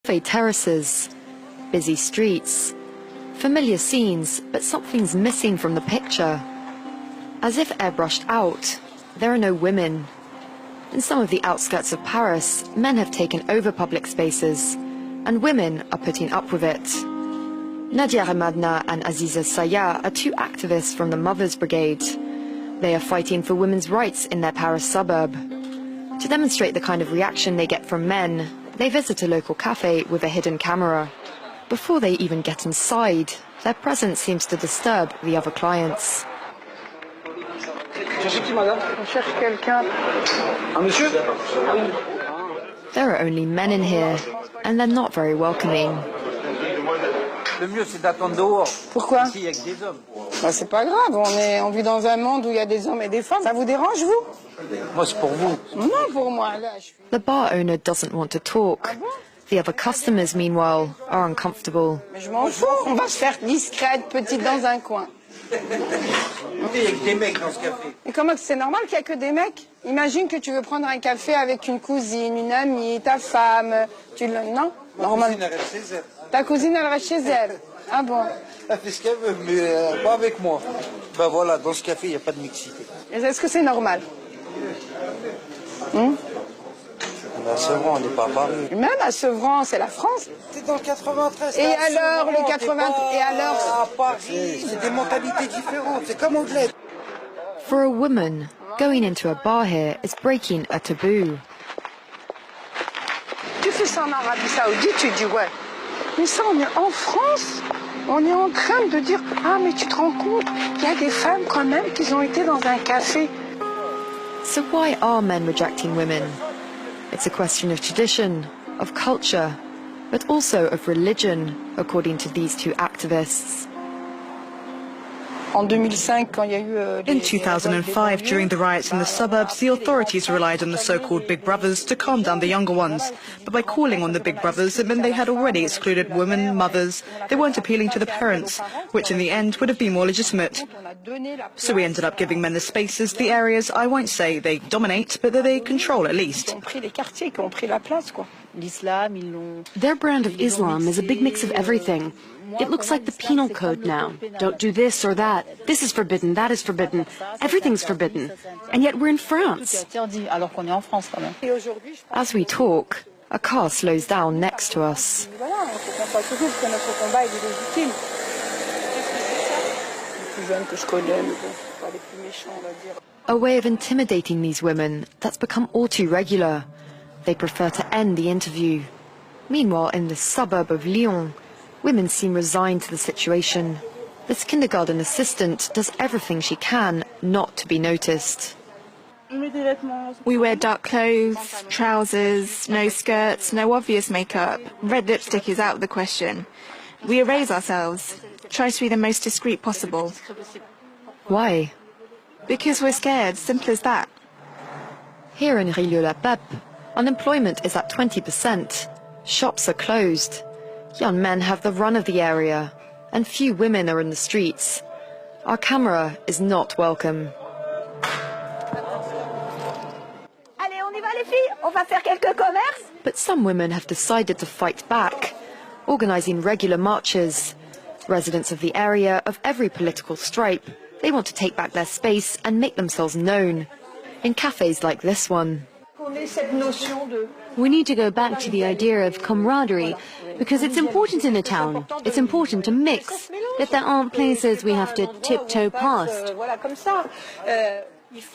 Cafe terraces, busy streets, familiar scenes, but something's missing from the picture. As if airbrushed out, there are no women. In some of the outskirts of Paris, men have taken over public spaces, and women are putting up with it. Nadia Ramadna and Aziza Saya are two activists from the Mothers Brigade. They are fighting for women's rights in their Paris suburb. To demonstrate the kind of reaction they get from men, they visit a local cafe with a hidden camera. Before they even get inside, their presence seems to disturb the other clients. There are only men in here, and they're not very welcoming. Le mieux, c'est d'attendre dehors. Pourquoi? Ici, il y a que des hommes. Bah, c'est pas grave, on vit dans un monde où il y a des hommes et des femmes. Ça vous dérange, vous? Moi, c'est pour vous. Non, pour moi, là, je suis... The bar owner doesn't want to talk. The other customers, meanwhile, are uncomfortable. Mais je m'en fous, on va se faire discrète, petite, dans un coin. Il y a que des mecs dans ce café. Et comment c'est normal qu'il n'y a que des mecs? Imagine que tu veux prendre un café avec une cousine, une amie, ta femme. Non? Normal. Ma cousine, elle reste chez elle. Ta cousine, elle reste chez elle. Ah bon? Elle fait ce qu'elle veut, mais pas avec moi. Ben voilà, dans ce café, il n'y a pas de mixité. Est-ce que c'est normal? À Sevran, on n'est pas à Paris. Même à Sevran, c'est la France. C'est dans le 93. Et alors, le 80... Et alors? À Paris, c'est des mentalités différentes. C'est comme Anglais. For a woman, going into a bar here is breaking a taboo. Tu fais ça en Arabie Saoudite, tu dis ouais. Mais ça, on est en France. On est en train de dire, ah, mais tu te rends compte, il y a des femmes quand même qui ont été dans un café. So why are men rejecting women? It's a question of tradition, of culture, but also of religion, according to these two activists. In 2005, during the riots in the suburbs, the authorities relied on the so-called Big Brothers to calm down the younger ones. But by calling on the Big Brothers, it meant they had already excluded women, mothers. They weren't appealing to the parents, which in the end would have been more legitimate. So we ended up giving men the spaces, the areas, I won't say they dominate, but that they control at least. Their brand of Islam is a big mix of everything. It looks like the penal code now. Don't do this or that. This is forbidden, that is forbidden. Everything's forbidden. And yet we're in France. As we talk, a car slows down next to us. A way of intimidating these women that's become all too regular. They prefer to end the interview. Meanwhile, in the suburb of Lyon, women seem resigned to the situation. This kindergarten assistant does everything she can not to be noticed. We wear dark clothes, trousers, no skirts, no obvious makeup. Red lipstick is out of the question. We erase ourselves, try to be the most discreet possible. Why? Because we're scared, simple as that. Here in Rillieux-la-Pape, unemployment is at 20%. Shops are closed. Young men have the run of the area, and few women are in the streets. Our camera is not welcome. Allez, on y va les filles, on va faire quelques commerces. But some women have decided to fight back, organizing regular marches. Residents of the area of every political stripe, they want to take back their space and make themselves known. In cafes like this one. We need to go back to the idea of camaraderie, because it's important in a town. It's important to mix, that there aren't places we have to tiptoe past.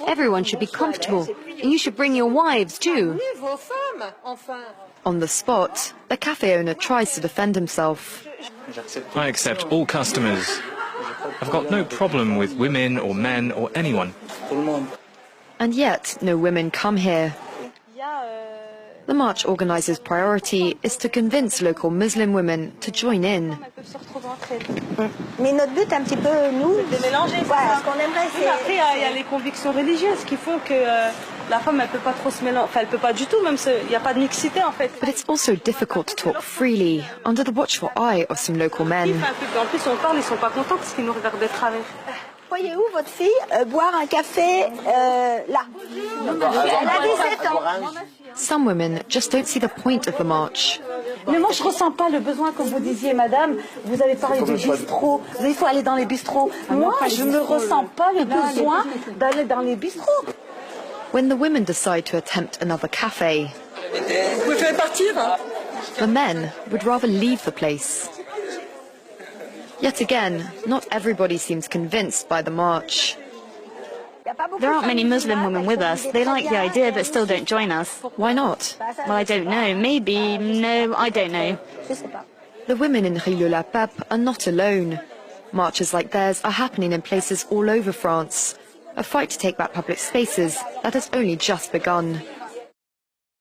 Everyone should be comfortable, and you should bring your wives too. On the spot, the cafe owner tries to defend himself. I accept all customers. I've got no problem with women or men or anyone. And yet, no women come here. The march organizers' priority is to convince local Muslim women to join in. Mais notre but un petit peu nous, de mélanger. Voilà, ce qu'on aimerait c'est. Après il y a les convictions religieuses qui font que la femme elle peut pas trop se mélanger, enfin elle peut pas du tout même il n'y a pas de mixité en fait. But it's also difficult to talk freely under the watchful eye of some local men. En plus on parle, ils sont pas contents parce qu'ils nous regardent de travers. Voyez où votre fille boire un café là. Elle a 17 ans. Some women just don't see the point of the march. Mais moi, je ressens pas le besoin, comme vous disiez, madame. Vous avez parlé de bistrot. Il faut aller dans les bistrots. Moi, je ne ressens pas le besoin d'aller dans les bistrots. When the women decide to attempt another cafe, Vous pouvez partir, hein? the men would rather leave the place. Yet again, not everybody seems convinced by the march. There aren't many Muslim women with us. They like the idea but still don't join us. Why not? Well, I don't know. Maybe. No, I don't know. The women in Rue-le-la-Pape are not alone. Marches like theirs are happening in places all over France. A fight to take back public spaces that has only just begun.